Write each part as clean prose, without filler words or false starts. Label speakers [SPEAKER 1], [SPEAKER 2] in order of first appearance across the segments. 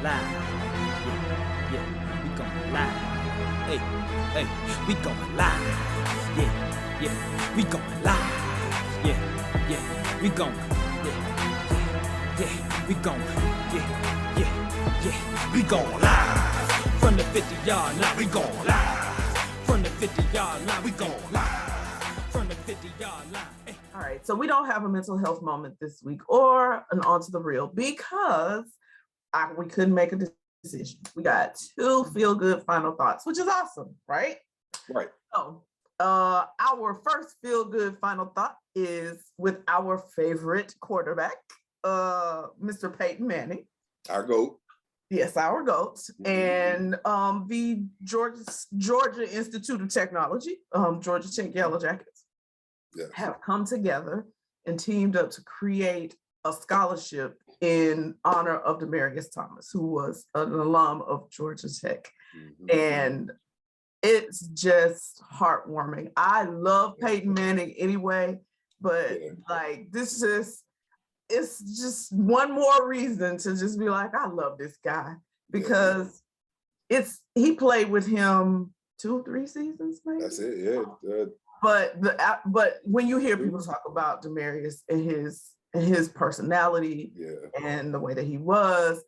[SPEAKER 1] live. Yeah, we going live. Hey, we going live. Yeah, we going live. Yeah, we going. Yeah, we going. Yeah, we going live. From the 50-yard line, we going live. From the 50-yard line, we going live. From the 50-yard line. Hey.
[SPEAKER 2] All right, so we don't have a mental health moment this week or an On to the Real because we couldn't make a decision. We got two feel-good final thoughts, which is awesome, right?
[SPEAKER 3] Right.
[SPEAKER 2] So our first feel-good final thought is with our favorite quarterback, Mr. Peyton Manning.
[SPEAKER 3] Our GOAT.
[SPEAKER 2] Yes, our GOAT. And the Georgia Institute of Technology, Georgia Tech Yellow Jackets, have come together and teamed up to create a scholarship in honor of Demaryus Thomas, who was an alum of Georgia Tech. And it's just heartwarming. I love Peyton Manning anyway, but like it's just one more reason to just be like, I love this guy, because he played with him 2-3 seasons, maybe.
[SPEAKER 3] That's it, yeah.
[SPEAKER 2] But when you hear people talk about Demaryus and his personality and the way that he was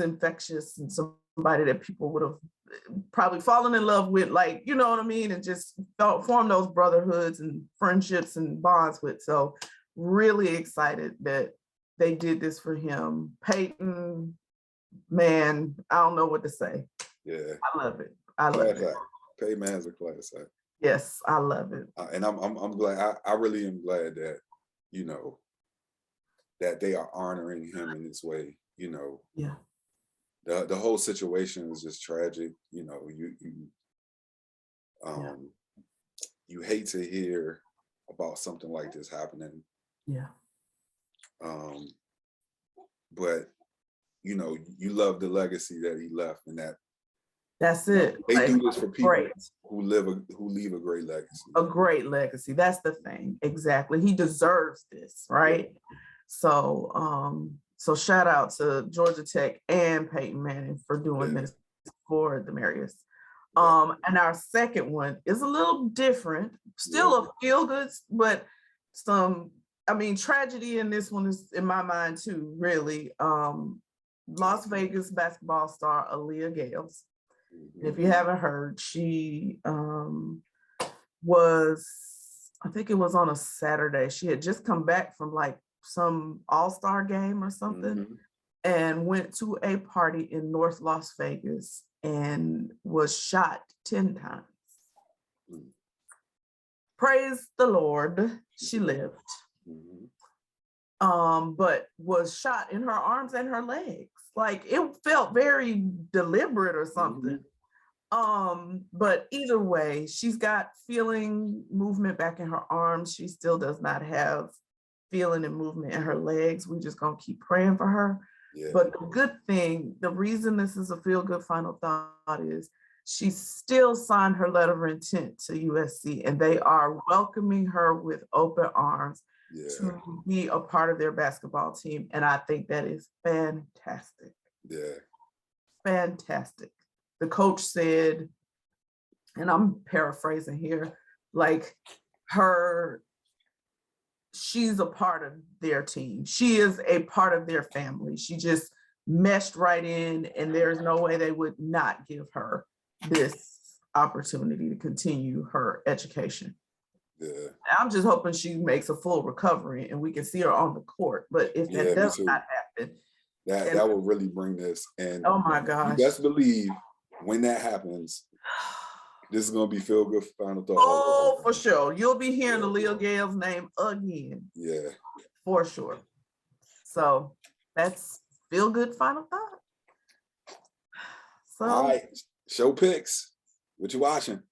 [SPEAKER 2] infectious and somebody that people would have probably fallen in love with, like, you know what I mean, and just form those brotherhoods and friendships and bonds with. So really excited that they did this for him. Peyton, man, I don't know what to say. Yeah, I love it.
[SPEAKER 3] Peyton Manning's a class act.
[SPEAKER 2] Yes, I love it.
[SPEAKER 3] And I'm glad. I really am glad that, that they are honoring him in this way.
[SPEAKER 2] Yeah.
[SPEAKER 3] The whole situation is just tragic. You hate to hear about something like this happening.
[SPEAKER 2] Yeah.
[SPEAKER 3] But you love the legacy that he left, and
[SPEAKER 2] that's it.
[SPEAKER 3] They do this for people who leave a great legacy.
[SPEAKER 2] A great legacy. That's the thing. Exactly. He deserves this, right? So shout out to Georgia Tech and Peyton Manning for doing this for Demaryus. And our second one is a little different. Still a feel good, but tragedy in this one is in my mind too, really. Las Vegas basketball star Aaliyah Gayles. If you haven't heard, she was, I think it was on a Saturday. She had just come back from like some all-star game or something and went to a party in North Las Vegas and was shot 10 times. Praise the Lord, she lived. But was shot in her arms and her legs. Like, it felt very deliberate or something. But either way, she's got feeling movement back in her arms. She still does not have feeling and movement in her legs. We just gonna keep praying for her. But the good thing, the reason this is a feel-good final thought is she still signed her letter of intent to USC, and they are welcoming her with open arms to be a part of their basketball team. And I think that is fantastic. Fantastic. The coach said, and I'm paraphrasing here, like she's a part of their team. She is a part of their family. She just meshed right in, and there's no way they would not give her this opportunity to continue her education. I'm just hoping she makes a full recovery and we can see her on the court. But if that does not happen,
[SPEAKER 3] that will really bring this. And
[SPEAKER 2] oh my gosh,
[SPEAKER 3] you best believe when that happens, this is gonna be feel good final thought.
[SPEAKER 2] Oh, for sure. You'll be hearing Aaliyah Gayles' name again.
[SPEAKER 3] Yeah.
[SPEAKER 2] For sure. So that's feel good final thought. So
[SPEAKER 3] all right, show picks. What you watching?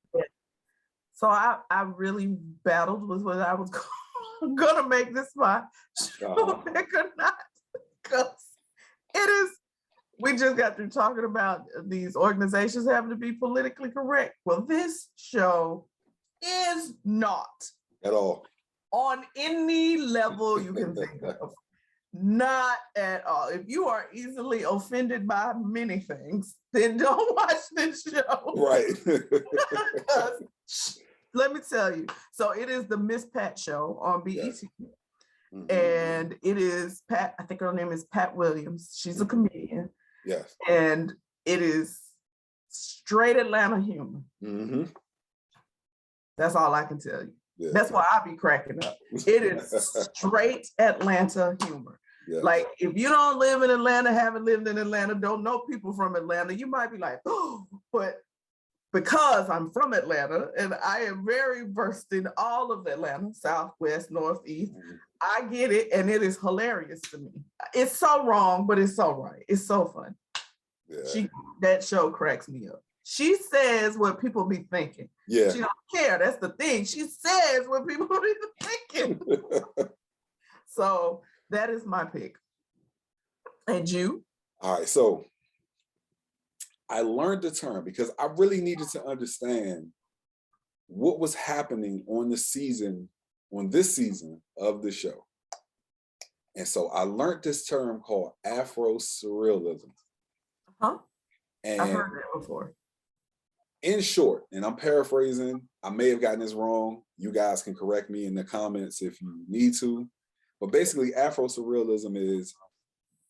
[SPEAKER 2] So I really battled with whether I was gonna make this my show pick or not, because it is. We just got through talking about these organizations having to be politically correct. Well, this show is not
[SPEAKER 3] at all
[SPEAKER 2] on any level you can think of. Not at all. If you are easily offended by many things, then don't watch this show.
[SPEAKER 3] Right.
[SPEAKER 2] Let me tell you. So it is the Miss Pat show on BET.
[SPEAKER 3] Yes. Mm-hmm.
[SPEAKER 2] And it is Pat, I think her name is Pat Williams. She's a comedian.
[SPEAKER 3] Yes.
[SPEAKER 2] And it is straight Atlanta humor.
[SPEAKER 3] Mm-hmm.
[SPEAKER 2] That's all I can tell you.
[SPEAKER 3] Yeah.
[SPEAKER 2] That's why I be cracking up. It is straight Atlanta humor. Yeah. Like, if you don't live in Atlanta, haven't lived in Atlanta, don't know people from Atlanta, you might be like, oh, but because I'm from Atlanta and I am very versed in all of Atlanta, Southwest, Northeast, I get it, and it is hilarious to me. It's so wrong, but it's so right. It's so fun. Yeah. That show cracks me up. She says what people be thinking. Yeah. She don't care. That's the thing. She says what people be thinking. So that is my pick. And you?
[SPEAKER 3] All right. So I learned the term because I really needed to understand what was happening on this season of the show. And so I learned this term called Afro-surrealism.
[SPEAKER 2] Uh-huh.
[SPEAKER 3] And
[SPEAKER 2] I've heard that before.
[SPEAKER 3] In short, and I'm paraphrasing, I may have gotten this wrong. You guys can correct me in the comments if you need to. But basically, Afro-surrealism is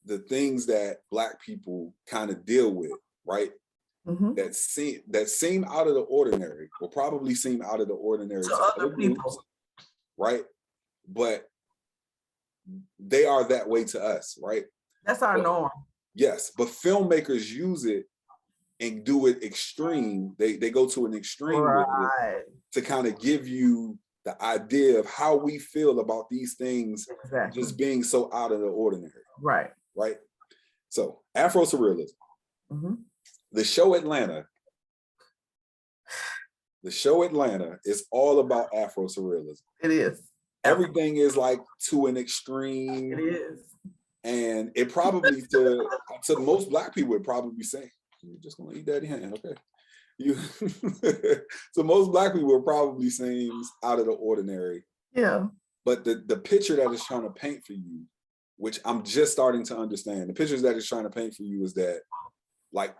[SPEAKER 3] the things that Black people kind of deal with, right? Mm-hmm. That seem out of the ordinary, will probably seem out of the ordinary
[SPEAKER 2] to other people, groups,
[SPEAKER 3] right? But they are that way to us, right?
[SPEAKER 2] That's our norm.
[SPEAKER 3] Yes, but filmmakers use it and do it extreme. They go to an extreme with it to kind of give you the idea of how we feel about these things just being so out of the ordinary.
[SPEAKER 2] Right.
[SPEAKER 3] Right. So Afro-surrealism. Mm-hmm. The show Atlanta is all about Afro-surrealism.
[SPEAKER 2] It is.
[SPEAKER 3] Everything is like to an extreme.
[SPEAKER 2] It is.
[SPEAKER 3] And it probably to most Black people would probably be saying, you're just gonna eat that hand, okay? So most Black people probably seems out of the ordinary.
[SPEAKER 2] Yeah.
[SPEAKER 3] But the picture that it's trying to paint for you, which I'm just starting to understand, the pictures that it's trying to paint for you is that, like,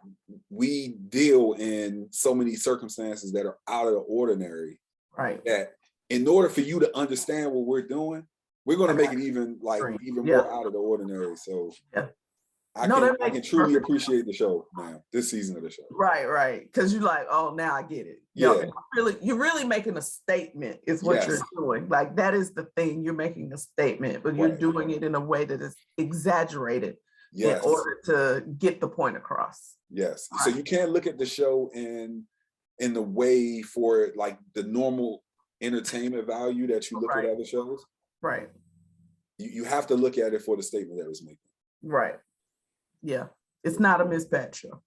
[SPEAKER 3] we deal in so many circumstances that are out of the ordinary.
[SPEAKER 2] Right.
[SPEAKER 3] That in order for you to understand what we're doing, we're going to make it even more out of the ordinary. So
[SPEAKER 2] yeah.
[SPEAKER 3] I can truly appreciate the show now, this season of the show.
[SPEAKER 2] Right. Because you're like, oh, now I get it.
[SPEAKER 3] Yeah.
[SPEAKER 2] You're really making a statement is what you're doing. Like, that is the thing. You're making a statement, but you're doing it in a way that is exaggerated in order to get the point across.
[SPEAKER 3] Yes. Right. So you can't look at the show in the way for like the normal entertainment value that you look at other shows.
[SPEAKER 2] Right.
[SPEAKER 3] You have to look at it for the statement that it's making.
[SPEAKER 2] Right. Yeah. It's not a Miss Pat show.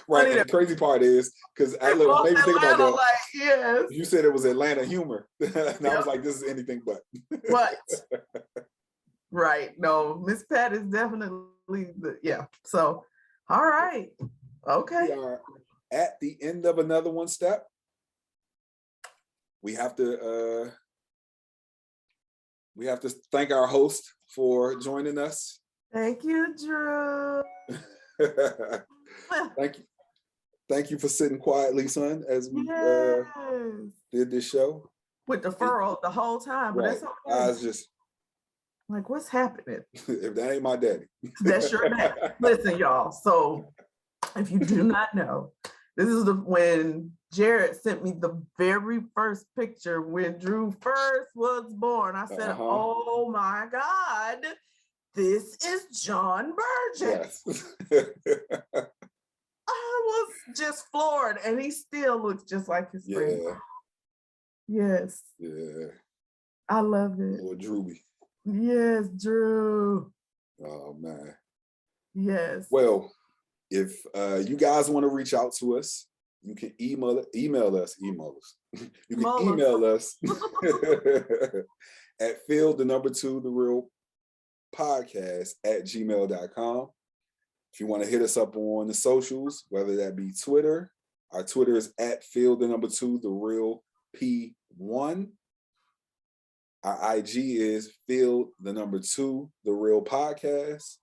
[SPEAKER 3] Right. And the crazy part is, because I maybe think about that.
[SPEAKER 2] Like, yes.
[SPEAKER 3] You said it was Atlanta humor. And I was like, this is anything but.
[SPEAKER 2] What? Right. No, Miss Pat is definitely So, all right. Okay.
[SPEAKER 3] We are at the end of another one step. We have to thank our host for joining us.
[SPEAKER 2] Thank you, Drew.
[SPEAKER 3] Thank you for sitting quietly, son, as we did this show.
[SPEAKER 2] With the furrow the whole time, but that's okay.
[SPEAKER 3] I was just
[SPEAKER 2] like, what's happening?
[SPEAKER 3] If that ain't my daddy.
[SPEAKER 2] That's your daddy. Listen, y'all. So if you do not know, this is when Jarrett sent me the very first picture when Drew first was born. I said, oh my God, this is John Burgess. Yes. I was just floored, and he still looks just like his friend. Yes.
[SPEAKER 3] Yeah.
[SPEAKER 2] I love it.
[SPEAKER 3] Little Drewby.
[SPEAKER 2] Yes, Drew.
[SPEAKER 3] Oh man.
[SPEAKER 2] Yes.
[SPEAKER 3] Well, if you guys want to reach out to us, you can email us. You can email us at fieldgoodfinalthought@gmail.com. If you want to hit us up on the socials, whether that be Twitter, our Twitter is at @field2 the real P1. Our IG is Field2 The Real Podcast.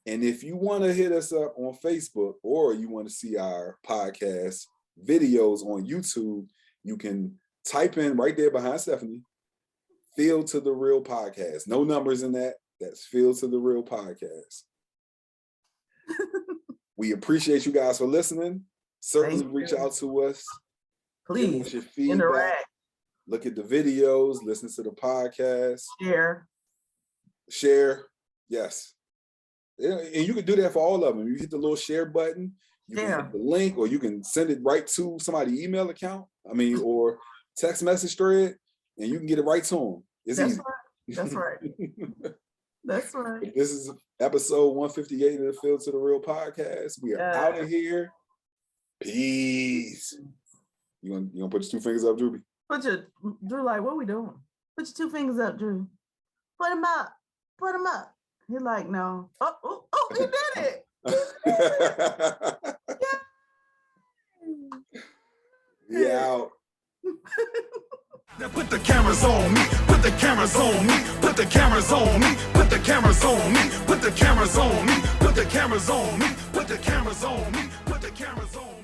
[SPEAKER 3] And if you want to hit us up on Facebook or you want to see our podcast videos on YouTube, you can type in right there behind Stephanie, Field to the Real Podcast. No numbers in that. That's Field to the Real Podcast. We appreciate you guys for listeing. Certainly reach out to us.
[SPEAKER 2] Please
[SPEAKER 3] your feedback.
[SPEAKER 2] interact.
[SPEAKER 3] Look at the videos, listen to the podcast. Share. Yes. And you can do that for all of them. You hit the little share button, you can hit the link, or you can send it right to somebody's email account. Or text message thread, and you can get it right to them. It's easy.
[SPEAKER 2] That's right. That's right.
[SPEAKER 3] This is episode 158 of the Field to the Real Podcast. We are out of here. Peace. You gonna put your 2 fingers up, Drew?
[SPEAKER 2] Drew, like, what we doing? Put your 2 fingers up, Drew. Put them up. Put them up. He's like, no. Oh, he did it.
[SPEAKER 3] Yeah. Out.
[SPEAKER 4] Now put the cameras on me, put the cameras on me, put the cameras on me, put the cameras on me, put the cameras on me, put the cameras on me, put the cameras on me, put the cameras on me.